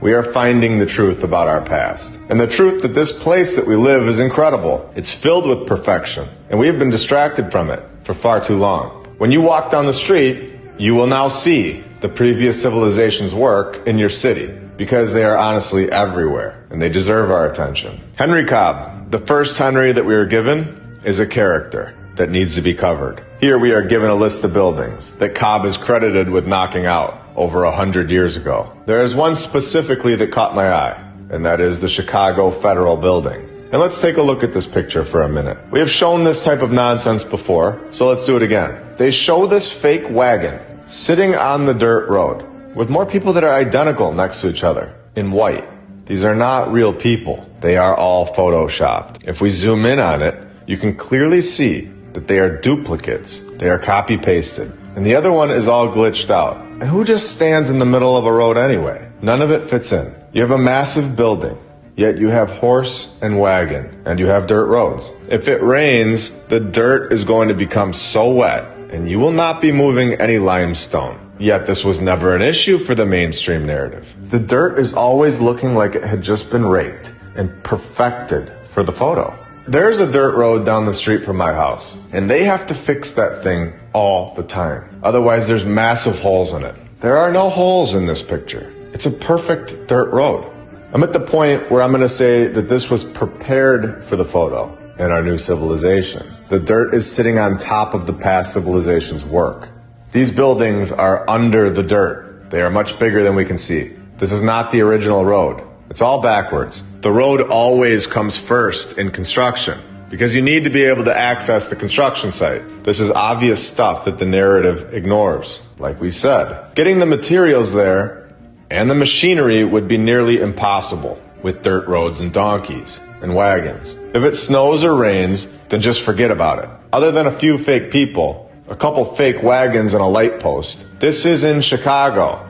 We are finding the truth about our past. And the truth that this place that we live is incredible. It's filled with perfection. And we have been distracted from it for far too long. When you walk down the street, you will now see the previous civilization's work in your city, because they are honestly everywhere, and they deserve our attention. Henry Cobb, the first Henry that we were given, is a character that needs to be covered. Here we are given a list of buildings that Cobb is credited with knocking out over 100 years ago. There is one specifically that caught my eye, and that is the Chicago Federal Building. And let's take a look at this picture for a minute. We have shown this type of nonsense before, so let's do it again. They show this fake wagon sitting on the dirt road with more people that are identical next to each other in white. These are not real people. They are all photoshopped. If we zoom in on it, you can clearly see that they are duplicates. They are copy-pasted. And the other one is all glitched out. And who just stands in the middle of a road anyway? None of it fits in. You have a massive building, yet you have horse and wagon, and you have dirt roads. If it rains, the dirt is going to become so wet, and you will not be moving any limestone. Yet this was never an issue for the mainstream narrative. The dirt is always looking like it had just been raked and perfected for the photo. There's a dirt road down the street from my house, and they have to fix that thing all the time. Otherwise, there's massive holes in it. There are no holes in this picture. It's a perfect dirt road. I'm at the point where I'm going to say that this was prepared for the photo in our new civilization. The dirt is sitting on top of the past civilization's work. These buildings are under the dirt. They are much bigger than we can see. This is not the original road. It's all backwards. The road always comes first in construction because you need to be able to access the construction site. This is obvious stuff that the narrative ignores. Like we said, getting the materials there and the machinery would be nearly impossible with dirt roads and donkeys and wagons. If it snows or rains, then just forget about it. Other than a few fake people, a couple fake wagons and a light post, this is in Chicago.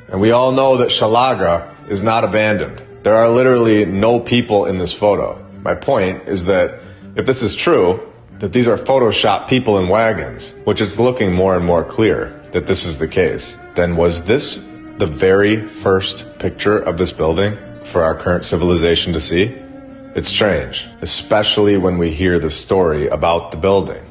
And we all know that Shalaga is not abandoned. There are literally no people in this photo. My point is that if this is true, that these are Photoshop people in wagons, which is looking more and more clear that this is the case, then was this the very first picture of this building for our current civilization to see? It's strange, especially when we hear the story about the building.